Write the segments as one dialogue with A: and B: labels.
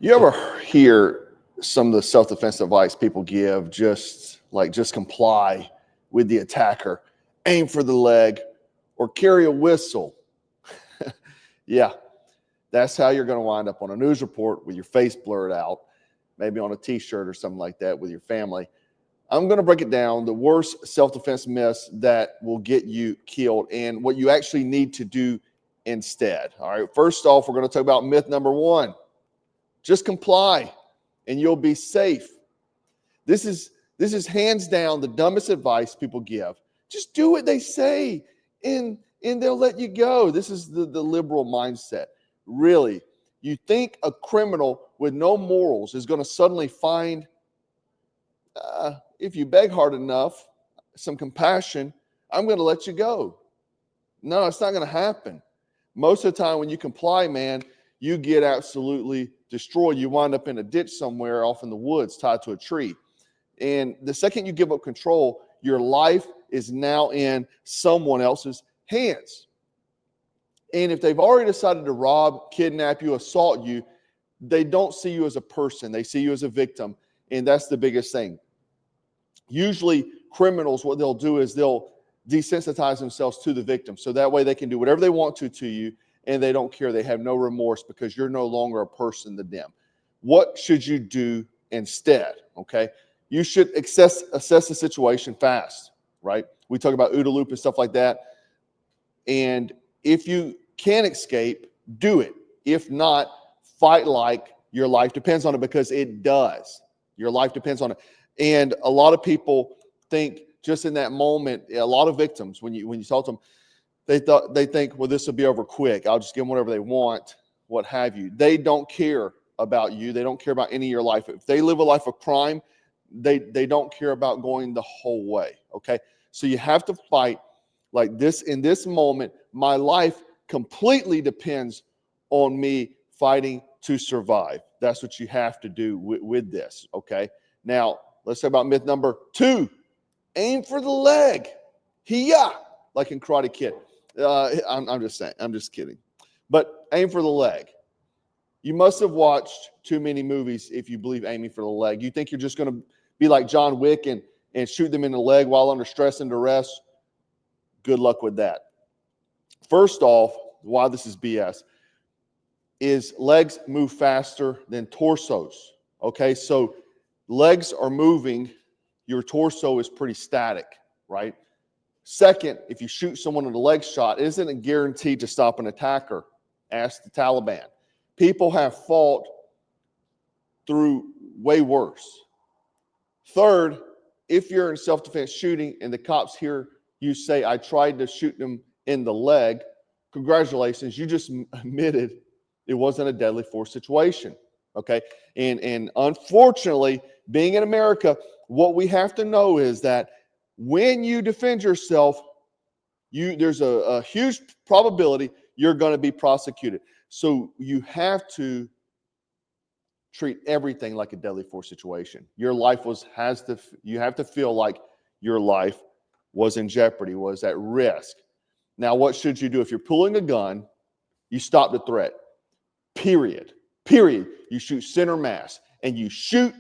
A: You ever hear some of the self-defense advice people give, just comply with the attacker, aim for the leg, or carry a whistle? Yeah, that's how you're going to wind up on a news report with your face blurred out, maybe on a t-shirt or something like that with your family. I'm going to break it down, the worst self-defense myths that will get you killed and what you actually need to do instead. All right, first off, we're going to talk about myth number one. Just comply and you'll be safe. This is hands down the dumbest advice people give. Just do what they say and they'll let you go. This is the liberal mindset. Really, you think a criminal with no morals is going to suddenly find, if you beg hard enough, some compassion, I'm going to let you go. No, it's not going to happen. Most of the time when you comply, man, you get absolutely destroyed. You wind up in a ditch somewhere off in the woods tied to a tree. And the second you give up control, your life is now in someone else's hands. And if they've already decided to rob, kidnap you, assault you, they don't see you as a person. They see you as a victim. And that's the biggest thing. Usually criminals, what they'll do is they'll desensitize themselves to the victim. So that way they can do whatever they want to you, and they don't care. They have no remorse because you're no longer a person to them. What should you do instead? Okay. You should assess the situation fast, right? We talk about OODA loop and stuff like that. And if you can escape, do it. If not, fight like your life depends on it, because it does. Your life depends on it. And a lot of people think just in that moment, a lot of victims, when you talk to them, they think, well, this will be over quick. I'll just give them whatever they want, what have you. They don't care about you. They don't care about any of your life. If they live a life of crime, they don't care about going the whole way, okay? So you have to fight like this. In this moment, my life completely depends on me fighting to survive. That's what you have to do with this, okay? Now, let's talk about myth number two. Aim for the leg. Hiya, like in Karate Kid. I'm just saying. I'm just kidding. But aim for the leg. You must have watched too many movies if you believe aiming for the leg. You think you're just going to be like John Wick and shoot them in the leg while under stress and duress? Good luck with that. First off, why this is BS is legs move faster than torsos. Okay, so legs are moving. Your torso is pretty static, right? Second, if you shoot someone with a leg shot, it isn't guaranteed to stop an attacker. Ask the Taliban. People have fought through way worse. Third, if you're in self-defense shooting and the cops hear you say, I tried to shoot them in the leg, congratulations, you just admitted it wasn't a deadly force situation, okay? And unfortunately, being in America, what we have to know is that when you defend yourself, there's a huge probability you're going to be prosecuted. So you have to treat everything like a deadly force situation. Your life you have to feel like your life was in jeopardy, was at risk. Now, what should you do? If you're pulling a gun, you stop the threat. Period. You shoot center mass and you shoot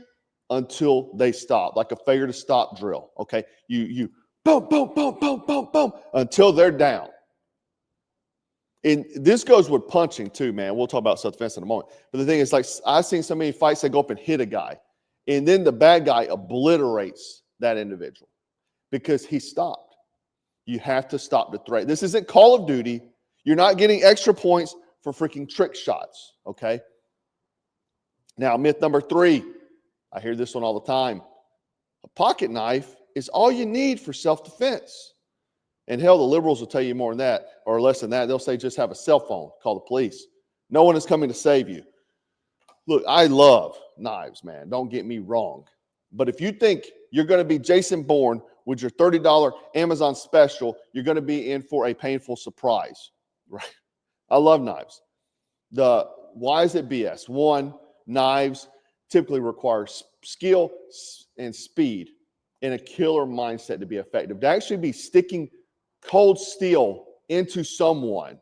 A: until they stop, like a failure to stop drill. Okay. You boom, boom, boom, boom, boom, boom until they're down. And this goes with punching too, man. We'll talk about self-defense in a moment. But the thing is, like, I've seen so many fights that go up and hit a guy, and then the bad guy obliterates that individual because he stopped. You have to stop the threat. This isn't Call of Duty. You're not getting extra points for freaking trick shots, okay? Now, myth number three. I hear this one all the time. A pocket knife is all you need for self-defense. And hell, the liberals will tell you more than that or less than that. They'll say just have a cell phone, call the police. No one is coming to save you. Look, I love knives, man. Don't get me wrong. But if you think you're going to be Jason Bourne with your $30 Amazon special, you're going to be in for a painful surprise, right? I love knives. Why is it BS? One, knives typically require skill and speed and a killer mindset to be effective. To actually be sticking cold steel into someone,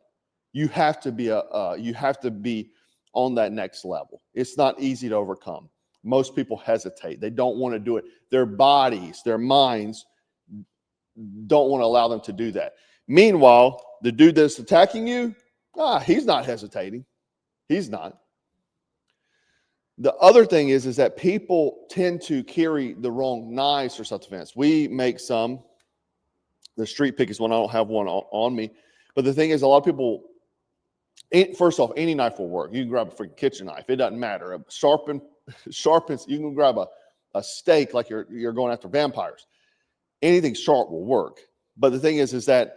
A: you have to be on that next level. It's not easy to overcome. Most people hesitate. They don't want to do it. Their bodies, their minds don't want to allow them to do that. Meanwhile, the dude that's attacking you, he's not hesitating. He's not. The other thing is that people tend to carry the wrong knives for self-defense. We make some. The street pick is one. I don't have one on me. But the thing is, a lot of people, first off, any knife will work. You can grab a freaking kitchen knife. It doesn't matter. Sharpens. You can grab a steak like you're going after vampires. Anything sharp will work. But the thing is that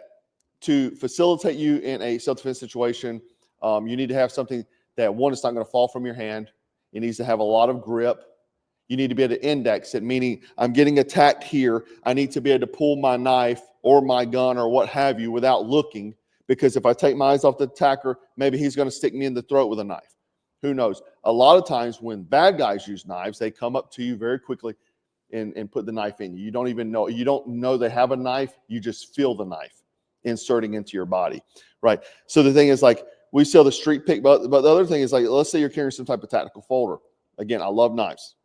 A: to facilitate you in a self-defense situation, you need to have something that, one, it's not going to fall from your hand. It needs to have a lot of grip. You need to be able to index it, meaning I'm getting attacked here. I need to be able to pull my knife or my gun or what have you without looking, because if I take my eyes off the attacker, maybe he's going to stick me in the throat with a knife. Who knows? A lot of times when bad guys use knives, they come up to you very quickly and put the knife in you. You don't even know. You don't know they have a knife. You just feel the knife inserting into your body, right? So the thing is, like, we sell the street pick, but the other thing is, like, let's say you're carrying some type of tactical folder. Again, I love knives,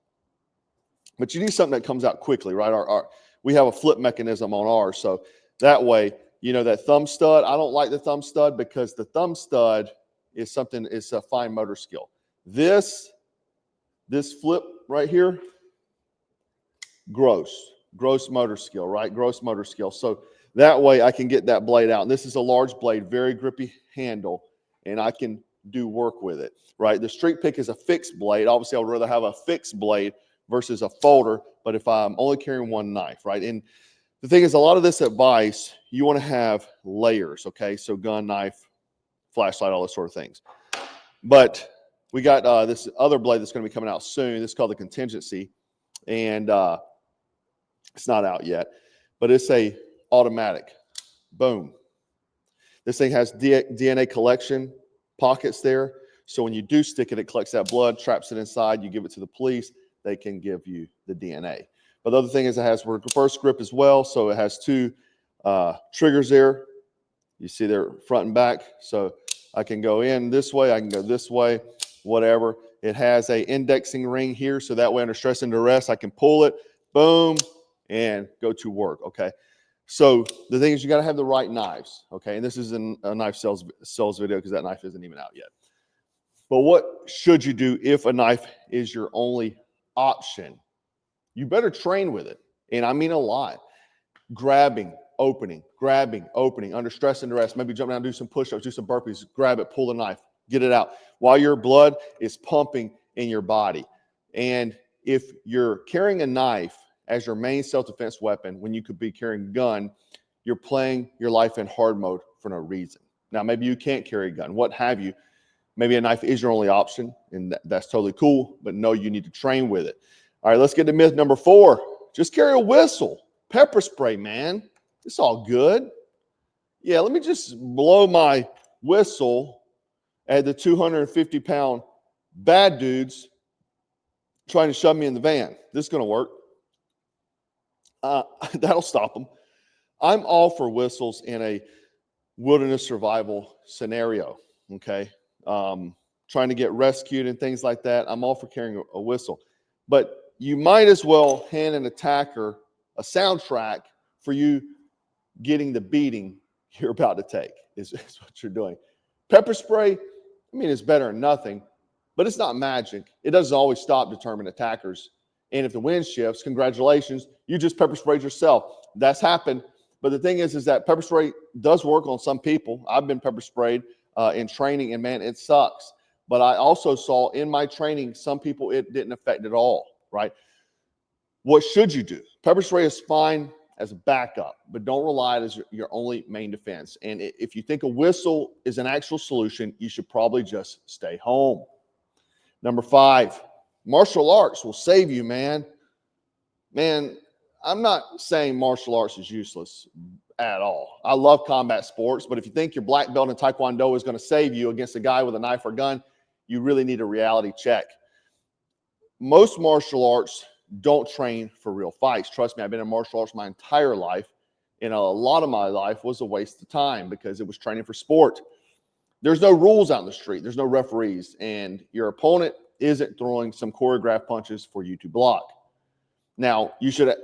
A: but you need something that comes out quickly, right? We have a flip mechanism on ours, so that way, you know, that thumb stud. I don't like the thumb stud because the thumb stud is something. It's a fine motor skill. This flip right here, gross motor skill, right? Gross motor skill. So that way I can get that blade out. And this is a large blade, very grippy handle, and I can do work with it, right? The street pick is a fixed blade. Obviously, I would rather have a fixed blade versus a folder, but if I'm only carrying one knife, right? And the thing is, a lot of this advice, you want to have layers, okay? So gun, knife, flashlight, all those sort of things. But we got this other blade that's going to be coming out soon. This is called the Contingency, and it's not out yet, but it's a automatic. Boom. This thing has DNA collection pockets there. So when you do stick it, it collects that blood, traps it inside. You give it to the police. They can give you the DNA. But the other thing is it has reverse grip as well. So it has two triggers there. You see they're front and back. So I can go in this way. I can go this way, whatever. It has a indexing ring here. So that way under stress and duress, I can pull it, boom, and go to work, okay? So the thing is, you got to have the right knives, okay? And this is a knife sales video because that knife isn't even out yet. But what should you do if a knife is your only option? You better train with it. And I mean a lot. Grabbing, opening, under stress and duress. Maybe jump down, do some push-ups, do some burpees, grab it, pull the knife, get it out while your blood is pumping in your body. And if you're carrying a knife as your main self-defense weapon when you could be carrying a gun, you're playing your life in hard mode for no reason. Now, maybe you can't carry a gun, what have you. Maybe a knife is your only option, and that's totally cool, but no, you need to train with it. All right, let's get to myth number 4. Just carry a whistle. Pepper spray, man. It's all good. Yeah, let me just blow my whistle at the 250-pound bad dudes trying to shove me in the van. This is going to work. That'll stop them. I'm all for whistles in a wilderness survival scenario, okay? Trying to get rescued and things like that. I'm all for carrying a whistle. But you might as well hand an attacker a soundtrack for you getting the beating you're about to take, is what you're doing. Pepper spray, I mean, it's better than nothing, but it's not magic. It doesn't always stop determined attackers. And if the wind shifts, congratulations, you just pepper sprayed yourself. That's happened. But the thing is that pepper spray does work on some people. I've been pepper sprayed in training, and man, it sucks. But I also saw in my training, some people it didn't affect at all, right? What should you do? Pepper spray is fine as a backup, but don't rely on it as your only main defense. And if you think a whistle is an actual solution, you should probably just stay home. Number 5, martial arts will save you, man. Man, I'm not saying martial arts is useless at all. I love combat sports, but if you think your black belt in Taekwondo is going to save you against a guy with a knife or gun, you really need a reality check. Most martial arts don't train for real fights. Trust me, I've been in martial arts my entire life, and a lot of my life was a waste of time because it was training for sport. There's no rules out in the street. There's no referees, and your opponent isn't throwing some choreographed punches for you to block. Now, you should,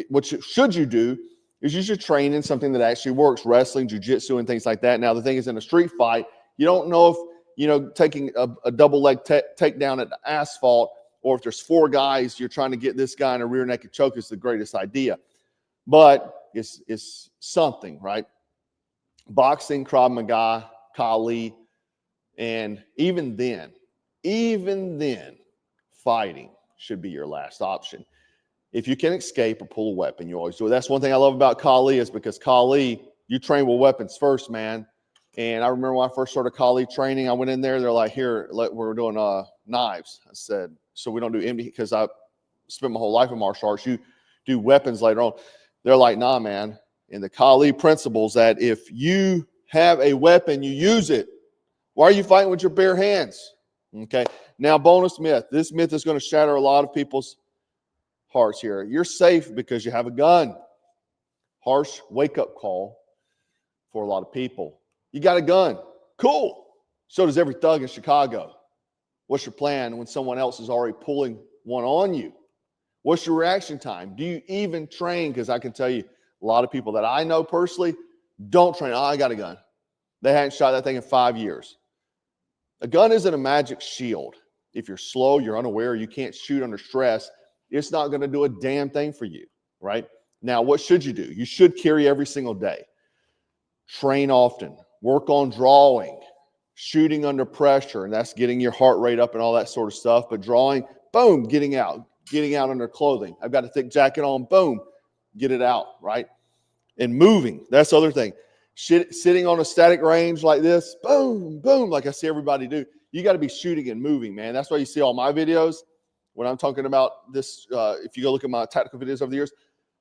A: what should you do is you should train in something that actually works, wrestling, jiu-jitsu, and things like that. Now, the thing is, in a street fight, you don't know if, you know, taking a double leg takedown at the asphalt, or if there's 4 guys, you're trying to get this guy in a rear naked choke is the greatest idea. But it's something, right? Boxing, Krav Maga, Kali, and even then, fighting should be your last option. If you can escape or pull a weapon, you always do it. That's one thing I love about Kali, is because Kali, you train with weapons first, man. And I remember when I first started Kali training, I went in there, they're like, here, we're doing knives. I said, so we don't do empty, because I spent my whole life in martial arts. You do weapons later on. They're like, nah, man. And the Kali principles that if you have a weapon, you use it. Why are you fighting with your bare hands? Okay. Now, bonus myth. This myth is going to shatter a lot of people's hearts here. You're safe because you have a gun. Harsh wake-up call for a lot of people. You got a gun. Cool. So does every thug in Chicago. What's your plan when someone else is already pulling one on you? What's your reaction time? Do you even train? Because I can tell you, a lot of people that I know personally don't train. Oh, I got a gun. They hadn't shot that thing in 5 years. A gun isn't a magic shield. If you're slow, you're unaware, you can't shoot under stress, it's not going to do a damn thing for you, right? Now, what should you do? You should carry every single day. Train often. Work on drawing, shooting under pressure, and that's getting your heart rate up and all that sort of stuff. But drawing, boom, getting out under clothing. I've got a thick jacket on, boom, get it out, right? And moving, that's the other thing. Sitting on a static range like this, boom, boom, like I see everybody do. You got to be shooting and moving, man. That's why you see all my videos when I'm talking about this. If you go look at my tactical videos over the years,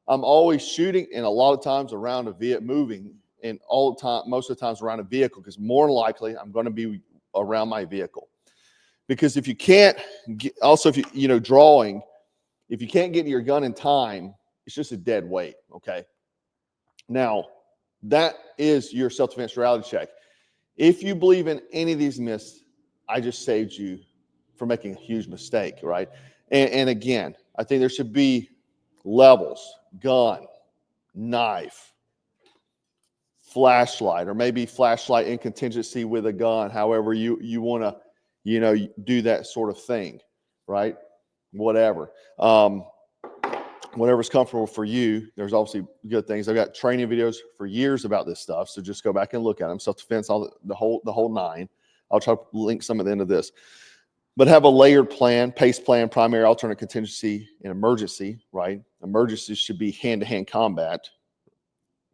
A: I'm always shooting, and a lot of times around a vehicle, moving, and all the time, most of the times around a vehicle, because more than likely I'm going to be around my vehicle. Because if you can't get, also if you know, drawing, if you can't get to your gun in time, it's just a dead weight. Okay. Now, that is your self-defense reality check. If you believe in any of these myths, I just saved you from making a huge mistake, right? And again, I think there should be levels: gun, knife, flashlight, or maybe flashlight in contingency with a gun, however you want to, you know, do that sort of thing, right? Whatever. Whatever's comfortable for you. There's obviously good things. I've got training videos for years about this stuff, so just go back and look at them. Self-defense, all the whole nine. I'll try to link some at the end of this. But have a layered plan: pace plan, primary, alternate, contingency, and emergency, right? Emergency should be hand-to-hand combat.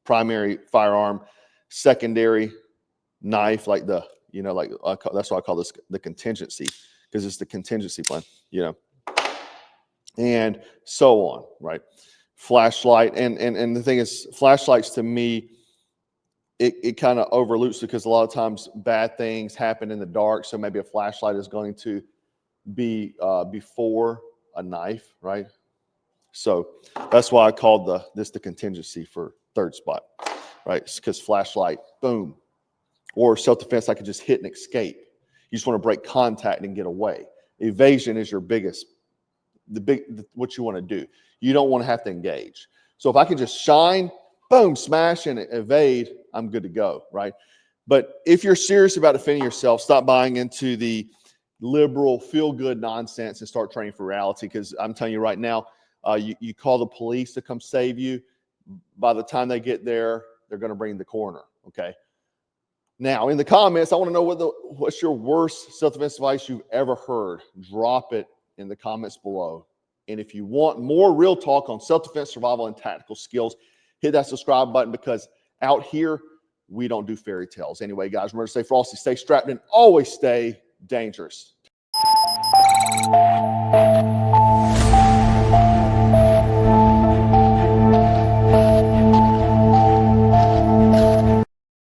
A: Primary, firearm. Secondary, knife, like the, you know, like that's why I call this the contingency, because it's the contingency plan, you know. And so on, right? Flashlight, and the thing is, flashlights to me, it kind of overloops, because a lot of times bad things happen in the dark. So maybe a flashlight is going to be before a knife, right? So that's why I called this the contingency for third spot, right? Because flashlight, boom. Or self-defense, I could just hit and escape. You just want to break contact and get away. Evasion is your biggest, what you want to do. You don't want to have to engage. So if I can just shine, boom, smash and evade, I'm good to go, right? But if you're serious about defending yourself, stop buying into the liberal feel-good nonsense and start training for reality. Because I'm telling you right now, you call the police to come save you. By the time they get there, they're going to bring the coroner, okay? Now, in the comments, I want to know what's your worst self-defense advice you've ever heard. Drop it in the comments below. And if you want more real talk on self-defense, survival, and tactical skills, hit that subscribe button, because out here, we don't do fairy tales. Anyway, guys, remember to stay frosty, stay strapped, and always stay dangerous.